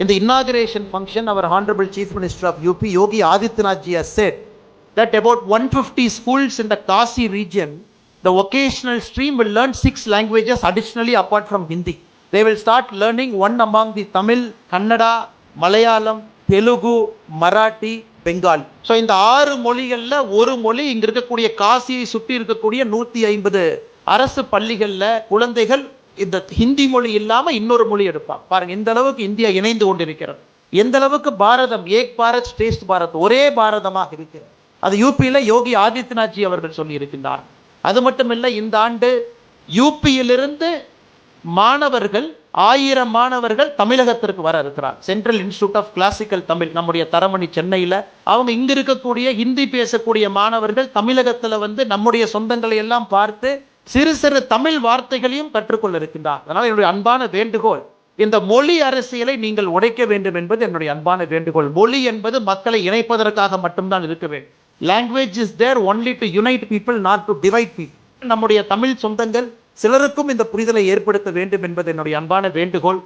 In the inauguration function, our Honorable Chief Minister of UP, Yogi Adityanath ji has said that about 150 schools in the Kasi region, the vocational stream will learn 6 languages additionally apart from Hindi. They will start learning one among the Tamil, Kannada, Malayalam, Telugu, Marathi, Bengal. So இந்த 6 மொழிகளில் ஒரு மொழி இங்கே இருக்கக்கூடிய காசியை சுற்றி இருக்கக்கூடிய 150 அரசு பள்ளிகளில் குழந்தைகள் இந்த ஹிந்தி மொழி இல்லாமல் இன்னொரு மொழி எடுப்பாங்க. பாருங்க எந்த அளவுக்கு இந்தியா இணைந்து கொண்டிருக்கிறது, எந்த அளவுக்கு பாரதம் ஏக் பாரத் ஸ்ரேஷ்ட் பாரத் ஒரே பாரதமாக இருக்கிறது. அது யூபியில் யோகி ஆதித்யநாத் ஜி அவர்கள் சொல்லி இருக்கின்றார். அது மட்டுமில்லை, இந்த ஆண்டு யூபியிலிருந்து மாணவர்கள் 1000 மாணவர்கள் தமிழகத்திற்கு வர இருக்கிறார். Central Institute of Classical Tamil நம்முடைய தரமணி சென்னையில் அவங்க இங்க இருக்கக்கூடிய ஹிந்தி பேசக்கூடிய மாணவர்கள் தமிழகத்தில் வந்து நம்முடைய சொந்தங்களை எல்லாம் பார்த்து சிறு சிறு தமிழ் வார்த்தைகளையும் கற்றுக்கொள்ள இருக்கின்றார். அதனால் என்னுடைய அன்பான வேண்டுகோள், இந்த மொழி அரசியலை நீங்கள் உடைக்க வேண்டும் என்பது என்னுடைய அன்பான வேண்டுகோள். மொழி என்பது மக்களை இணைப்பதற்காக மட்டும்தான் இருக்க வேண்டும். Language is there only to unite people, not to divide people. நம்முடைய தமிழ் சொந்தங்கள் சிலருக்கும் இந்த புரிதலை ஏற்படுத்த வேண்டும் என்பது என்னுடைய அன்பான வேண்டுகோள்.